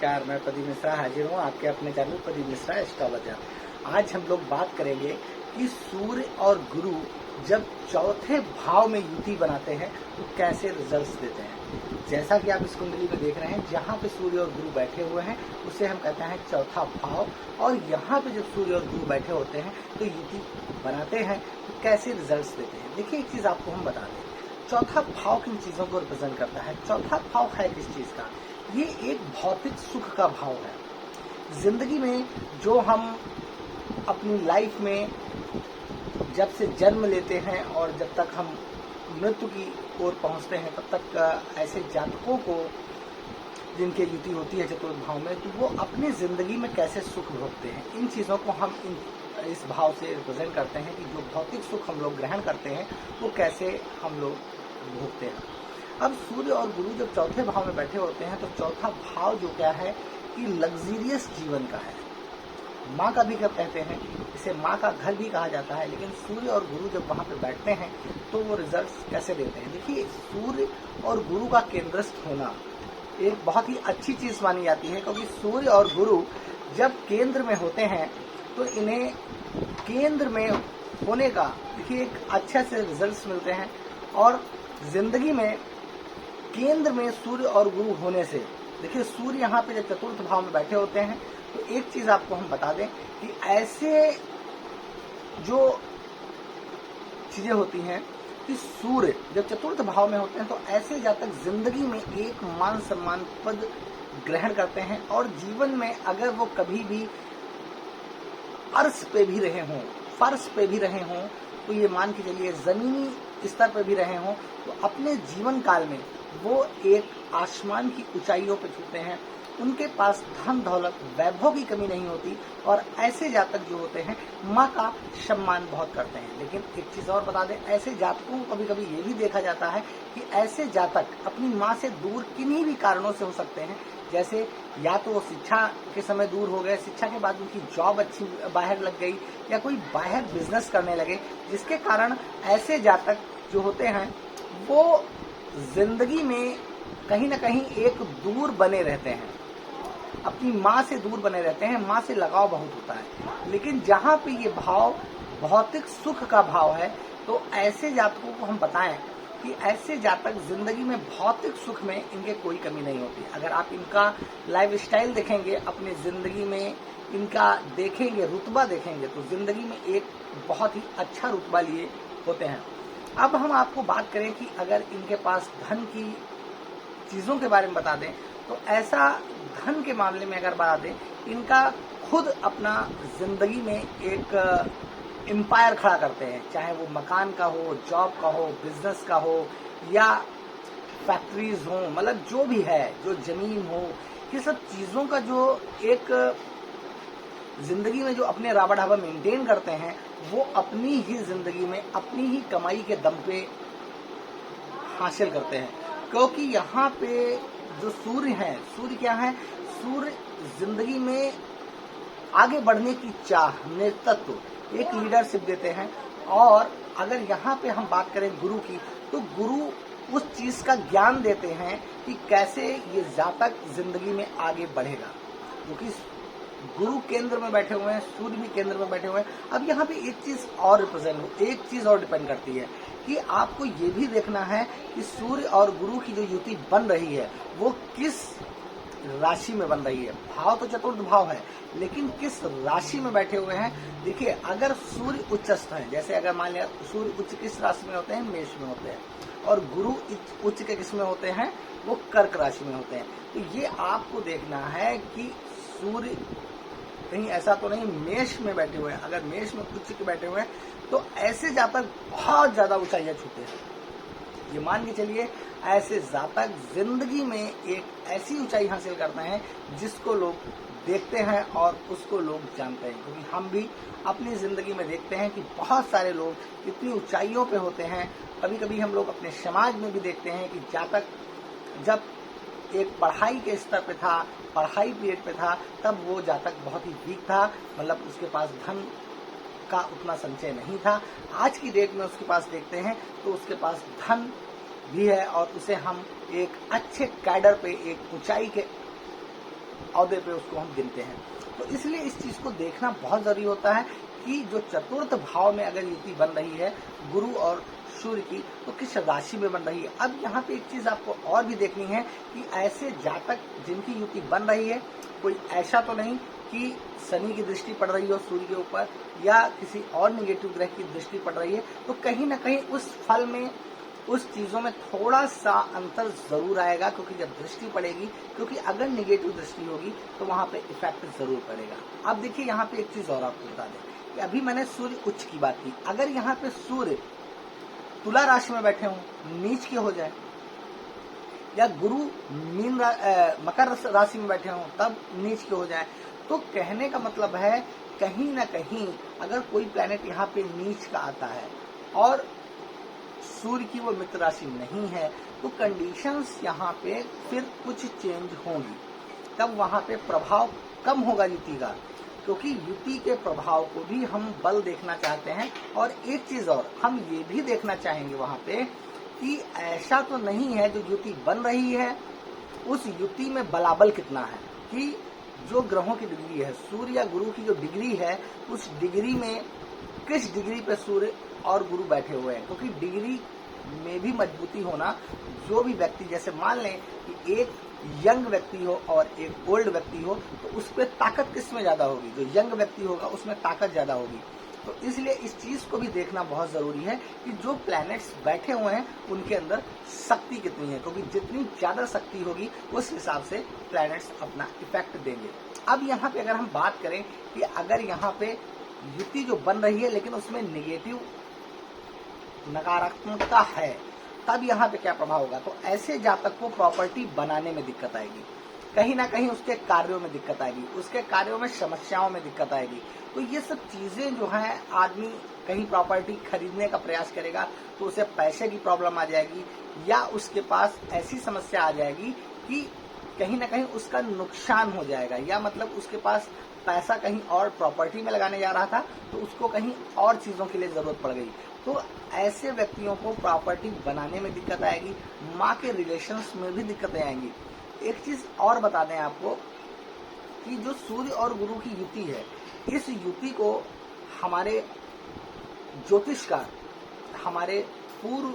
नमस्कार, मैं प्रदीप मिश्रा हाजिर हूँ आपके अपने चैनल प्रदीप मिश्रा एस्ट्रोलॉजर। आज हम लोग बात करेंगे कि सूर्य और गुरु जब चौथे भाव में युति बनाते हैं तो कैसे रिजल्ट्स देते हैं। जैसा कि आप इस कुंडली में देख रहे हैं, जहाँ पे सूर्य और गुरु बैठे हुए हैं उसे हम कहते हैं चौथा भाव, और यहाँ पे जब सूर्य और गुरु बैठे होते हैं तो युति बनाते हैं तो कैसे रिजल्ट्स देते हैं। देखिए, एक चीज़ आपको हम बता दें, चौथा भाव किन चीज़ों को रिप्रेजेंट करता है। चौथा भाव है किस चीज़ का? ये एक भौतिक सुख का भाव है। जिंदगी में जो हम अपनी लाइफ में जब से जन्म लेते हैं और जब तक हम मृत्यु की ओर पहुंचते हैं, तब तक ऐसे जातकों को जिनकी युति होती है चतुर्थ भाव में, तो वो अपनी जिंदगी में कैसे सुख भोगते हैं, इन चीज़ों को हम इस भाव से रिप्रेजेंट करते हैं कि जो भौतिक सुख हम लोग ग्रहण करते हैं वो कैसे हम लोग भोगते हैं। अब सूर्य और गुरु जब चौथे भाव में बैठे होते हैं तो चौथा भाव जो क्या है कि लग्जरियस जीवन का है, माँ का भी कब कहते हैं, इसे माँ का घर भी कहा जाता है। लेकिन सूर्य और गुरु जब वहाँ पे बैठते हैं तो वो रिजल्ट्स कैसे देते हैं। देखिए, सूर्य और गुरु का केंद्रस्थ होना एक बहुत ही अच्छी चीज़ मानी जाती है, क्योंकि सूर्य और गुरु जब केंद्र में होते हैं तो इन्हें केंद्र में होने का देखिए एक अच्छे से रिजल्ट्स मिलते हैं। और जिंदगी में केंद्र में सूर्य और गुरु होने से, देखिए सूर्य यहाँ पे जब चतुर्थ भाव में बैठे होते हैं तो एक चीज आपको हम बता दें कि ऐसे जो चीजें होती हैं कि सूर्य जब चतुर्थ भाव में होते हैं तो ऐसे जातक जिंदगी में एक मान सम्मान पद ग्रहण करते हैं, और जीवन में अगर वो कभी भी अर्श पे भी रहे हों, फर्श पे भी रहे हों, तो ये मान के चलिए जमीनी स्तर पे भी रहे हों, तो अपने जीवन काल में वो एक आसमान की ऊंचाइयों पे छूते हैं। उनके पास धन दौलत वैभव की कमी नहीं होती, और ऐसे जातक जो होते हैं माँ का सम्मान बहुत करते हैं। लेकिन एक चीज़ और बता दें, ऐसे जातकों को कभी कभी ये भी देखा जाता है कि ऐसे जातक अपनी माँ से दूर किन्हीं भी कारणों से हो सकते हैं। जैसे या तो वो शिक्षा के समय दूर हो गए, शिक्षा के बाद उनकी जॉब अच्छी बाहर लग गई, या कोई बाहर बिजनेस करने लगे, जिसके कारण ऐसे जातक जो होते हैं वो जिंदगी में कहीं ना कहीं एक दूर बने रहते हैं, अपनी माँ से दूर बने रहते हैं, माँ से लगाव बहुत होता है। लेकिन जहाँ पे ये भाव भौतिक सुख का भाव है, तो ऐसे जातकों को हम बताएं कि ऐसे जातक जिंदगी में भौतिक सुख में इनके कोई कमी नहीं होती। अगर आप इनका लाइफ स्टाइल देखेंगे, अपनी जिंदगी में इनका देखेंगे, रुतबा देखेंगे, तो जिंदगी में एक बहुत ही अच्छा रुतबा लिए होते हैं। अब हम आपको बात करें कि अगर इनके पास धन की चीज़ों के बारे में बता दें, तो ऐसा धन के मामले में अगर बता दें, इनका खुद अपना जिंदगी में एक एम्पायर खड़ा करते हैं, चाहे वो मकान का हो, जॉब का हो, बिजनेस का हो, या फैक्ट्रीज हो, मतलब जो भी है, जो जमीन हो, ये सब चीज़ों का जो एक जिंदगी में जो अपने राबा ढाबा मेंटेन करते हैं, वो अपनी ही जिंदगी में अपनी ही कमाई के दम पे हासिल करते हैं। क्योंकि यहाँ पे जो सूर्य है, सूर्य क्या है, सूर्य जिंदगी में आगे बढ़ने की चाह, नेतृत्व, एक लीडरशिप देते हैं। और अगर यहाँ पे हम बात करें गुरु की, तो गुरु उस चीज का ज्ञान देते हैं कि कैसे ये जातक जिंदगी में आगे बढ़ेगा, क्योंकि गुरु केंद्र में बैठे हुए हैं, सूर्य भी केंद्र में बैठे हुए हैं। अब यहाँ पे एक चीज और रिप्रेजेंट, एक चीज और डिपेंड करती है कि आपको ये भी देखना है कि सूर्य और गुरु की जो युति बन रही है वो किस राशि में बन रही है। भाव तो चतुर्थ भाव है, लेकिन किस राशि में बैठे हुए हैं। देखिए, अगर सूर्य उच्चस्थ है, जैसे अगर मान लिया सूर्य उच्च किस राशि में होते हैं, मेष में होते हैं, और गुरु उच्च के किस में होते हैं, वो कर्क राशि में होते हैं। तो ये आपको देखना है कि सूर्य कहीं ऐसा तो नहीं मेष में बैठे हुए हैं। अगर मेष में उच्च के बैठे हुए हैं तो ऐसे जातक बहुत ज्यादा ऊंचाइयां छूते हैं। ये मान के चलिए, ऐसे जातक जिंदगी में एक ऐसी ऊंचाई हासिल करते हैं जिसको लोग देखते हैं और उसको लोग जानते हैं। क्योंकि हम भी अपनी जिंदगी में देखते हैं कि बहुत सारे लोग इतनी ऊंचाइयों पे होते हैं। कभी कभी हम लोग अपने समाज में भी देखते हैं कि जातक जब एक पढ़ाई के स्तर पे था, पढ़ाई पीरियड पे था, तब वो जातक बहुत ही वीक था, मतलब उसके पास धन का उतना संचय नहीं था। आज की डेट में उसके पास देखते हैं तो उसके पास धन भी है, और उसे हम एक अच्छे कैडर पे, एक ऊंचाई के औहदे पे उसको हम गिनते हैं। तो इसलिए इस चीज को देखना बहुत जरूरी होता है कि जो चतुर्थ भाव में अगर युति बन रही है गुरु और सूर्य की, तो किस राशि में बन रही है। अब यहाँ पे एक चीज आपको और भी देखनी है कि ऐसे जातक जिनकी युति बन रही है, कोई ऐसा तो नहीं कि शनि की दृष्टि पड़ रही हो सूर्य के ऊपर या किसी और निगेटिव ग्रह की दृष्टि पड़ रही है, तो कहीं ना कहीं उस फल में, उस चीजों में थोड़ा सा अंतर जरूर आएगा, क्योंकि जब दृष्टि पड़ेगी, क्योंकि अगर निगेटिव दृष्टि होगी तो वहां पे इफेक्ट जरूर पड़ेगा। अब देखिए यहाँ पे एक चीज और आपको बता दें कि अभी मैंने सूर्य उच्च की बात की, अगर यहाँ पे सूर्य तुला राशि में बैठे हों, नीच के हो जाए, या गुरु मकर राशि में बैठे हों तब नीच के हो जाए, तो कहने का मतलब है कहीं ना कहीं अगर कोई प्लैनेट यहाँ पे नीच का आता है और सूर्य की वो मित्र राशि नहीं है, तो कंडीशंस यहाँ पे फिर कुछ चेंज होंगी, तब वहां पे प्रभाव कम होगा युति का, क्योंकि युति के प्रभाव को भी हम बल देखना चाहते हैं। और एक चीज और हम ये भी देखना चाहेंगे वहां पे कि ऐसा तो नहीं है जो युति बन रही है उस युति में बलाबल कितना है, कि जो ग्रहों की डिग्री है, सूर्य या गुरु की जो डिग्री है, उस डिग्री में किस डिग्री पे सूर्य और गुरु बैठे हुए हैं। क्योंकि डिग्री में भी मजबूती होना, जो भी व्यक्ति, जैसे मान लें कि एक यंग व्यक्ति हो और एक ओल्ड व्यक्ति हो, तो उस पर ताकत किस में ज्यादा होगी, जो यंग व्यक्ति होगा उसमें ताकत ज्यादा होगी। तो इसलिए इस चीज को भी देखना बहुत जरूरी है कि जो प्लैनेट्स बैठे हुए हैं उनके अंदर शक्ति कितनी है, क्योंकि जितनी ज्यादा शक्ति होगी उस हिसाब से प्लैनेट्स अपना इफेक्ट देंगे। अब यहाँ पे अगर हम बात करें कि अगर यहाँ पे युति जो बन रही है लेकिन उसमें निगेटिव नकारात्मकता है, तब यहाँ पे क्या प्रभाव होगा, तो ऐसे जातक को प्रॉपर्टी बनाने में दिक्कत आएगी, कहीं ना कहीं उसके कार्यों में दिक्कत आएगी, उसके कार्यों में समस्याओं में दिक्कत आएगी। तो ये सब चीजें जो हैं, आदमी कहीं प्रॉपर्टी खरीदने का प्रयास करेगा तो उसे पैसे की प्रॉब्लम आ जाएगी, या उसके पास ऐसी समस्या आ जाएगी कि कहीं ना कहीं उसका नुकसान हो जाएगा, या मतलब उसके पास पैसा कहीं और प्रॉपर्टी में लगाने जा रहा था तो उसको कहीं और चीजों के लिए जरूरत पड़ गई। तो ऐसे व्यक्तियों को प्रॉपर्टी बनाने में दिक्कत आएगी, माँ के रिलेशंस में भी दिक्कतें आएंगी। एक चीज और बता दें आपको कि जो सूर्य और गुरु की युति है, इस युति को हमारे ज्योतिषकार, हमारे पूर्व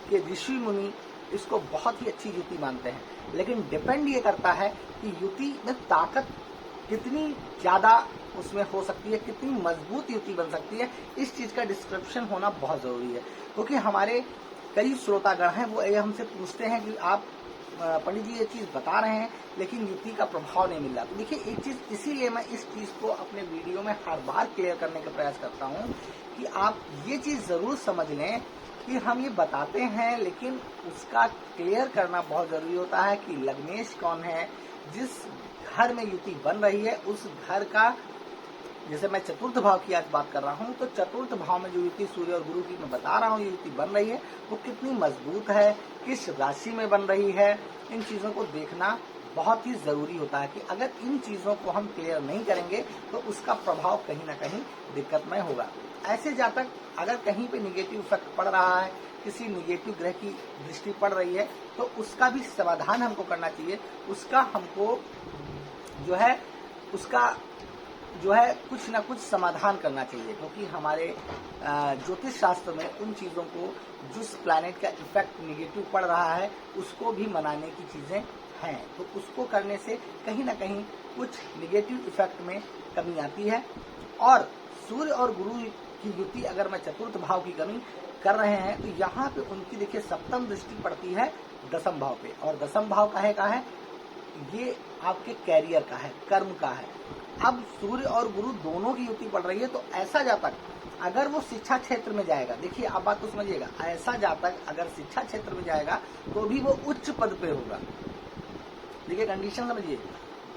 के ऋषि मुनि इसको बहुत ही अच्छी युति मानते हैं, लेकिन डिपेंड ये करता है कि युति में ताकत कितनी ज्यादा उसमें हो सकती है, कितनी मजबूत युति बन सकती है। इस चीज का डिस्क्रिप्शन होना बहुत जरूरी है, क्योंकि हमारे कई श्रोतागण हैं, वो ये हमसे पूछते हैं कि आप पंडित जी ये चीज बता रहे हैं लेकिन युति का प्रभाव नहीं मिल रहा। तो देखिए एक चीज, इसीलिए मैं इस चीज को अपने वीडियो में हर बार क्लियर करने का प्रयास करता हूँ कि आप ये चीज जरूर समझ लें कि हम ये बताते हैं, लेकिन उसका क्लियर करना बहुत जरूरी होता है कि लग्नेश कौन है, जिस घर में युति बन रही है उस घर का, जैसे मैं चतुर्थ भाव की आज बात कर रहा हूँ, तो चतुर्थ भाव में जो युति सूर्य और गुरु की मैं बता रहा हूँ ये युति बन रही है, वो कितनी मजबूत है, किस राशि में बन रही है, इन चीजों को देखना बहुत ही जरूरी होता है कि अगर इन चीजों को हम क्लियर नहीं करेंगे तो उसका प्रभाव कहीं ना कहीं दिक्कतमय होगा। ऐसे जातक अगर कहीं पे निगेटिव इफेक्ट पड़ रहा है, किसी निगेटिव ग्रह की दृष्टि पड़ रही है, तो उसका भी समाधान हमको करना चाहिए, उसका हमको जो है कुछ ना कुछ समाधान करना चाहिए, क्योंकि हमारे ज्योतिष शास्त्र में उन चीजों को, जिस प्लैनेट का इफेक्ट निगेटिव पड़ रहा है उसको भी मनाने की चीजें हैं, तो उसको करने से कहीं ना कहीं कुछ निगेटिव इफेक्ट में कमी आती है। और सूर्य और गुरु की युति अगर मैं चतुर्थ भाव की कमी कर रहे हैं तो यहाँ पे उनकी देखिए सप्तम दृष्टि पड़ती है दसम भाव पे, और दसम भाव का है ये आपके कैरियर का है, कर्म का है। अब सूर्य और गुरु दोनों की युति पड़ रही है, तो ऐसा जातक अगर वो शिक्षा क्षेत्र में जाएगा, देखिए आप बात तो समझिएगा, ऐसा जातक अगर शिक्षा क्षेत्र में जाएगा तो भी वो उच्च पद पे होगा। देखिए कंडीशन समझिए,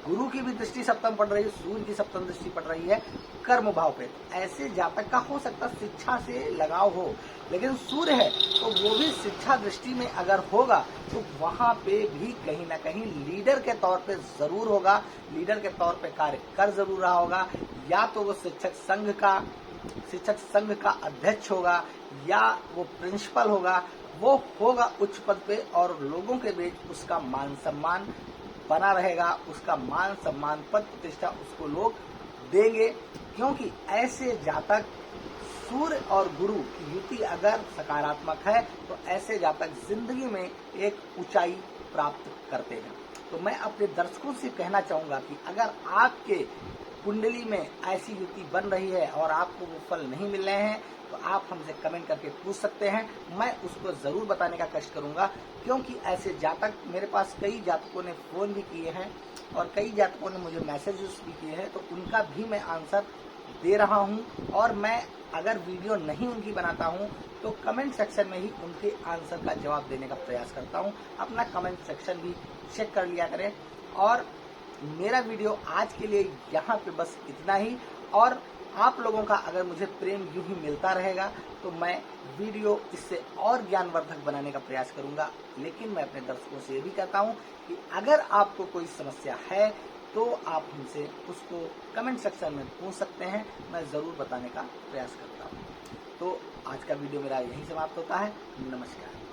गुरु की भी दृष्टि सप्तम पड़ रही है, सूर्य की सप्तम दृष्टि पड़ रही है कर्म भाव पे। ऐसे जातक का हो सकता शिक्षा से लगाव हो, लेकिन सूर्य है तो वो भी शिक्षा दृष्टि में अगर होगा तो वहां पे भी कहीं ना कहीं लीडर के तौर पे जरूर होगा, लीडर के तौर पे कार्य कर जरूर रहा होगा, या तो वो शिक्षक संघ का अध्यक्ष होगा, या वो प्रिंसिपल होगा, वो होगा उच्च पद पे और लोगों के बीच उसका मान सम्मान बना रहेगा, उसका मान सम्मान पद प्रतिष्ठा उसको लोग देंगे, क्योंकि ऐसे जातक सूर्य और गुरु की युति अगर सकारात्मक है तो ऐसे जातक जिंदगी में एक ऊंचाई प्राप्त करते हैं। तो मैं अपने दर्शकों से कहना चाहूंगा कि अगर आपके कुंडली में ऐसी युति बन रही है और आपको वो फल नहीं मिल रहे हैं तो आप हमसे कमेंट करके पूछ सकते हैं, मैं उसको जरूर बताने का कष्ट करूंगा, क्योंकि ऐसे जातक मेरे पास कई जातकों ने फोन भी किए हैं और कई जातकों ने मुझे मैसेजेस भी किए हैं, तो उनका भी मैं आंसर दे रहा हूं। और मैं अगर वीडियो नहीं उनकी बनाता हूं तो कमेंट सेक्शन में ही उनके आंसर का जवाब देने का प्रयास करता हूं। अपना कमेंट सेक्शन भी चेक कर लिया करें। और मेरा वीडियो आज के लिए यहाँ पे बस इतना ही। और आप लोगों का अगर मुझे प्रेम यूं ही मिलता रहेगा तो मैं वीडियो इससे और ज्ञानवर्धक बनाने का प्रयास करूंगा। लेकिन मैं अपने दर्शकों से ये भी कहता हूं कि अगर आपको कोई समस्या है तो आप हमसे उसको कमेंट सेक्शन में पूछ सकते हैं, मैं ज़रूर बताने का प्रयास करता हूं। तो आज का वीडियो मेरा यहीं समाप्त होता है। नमस्कार।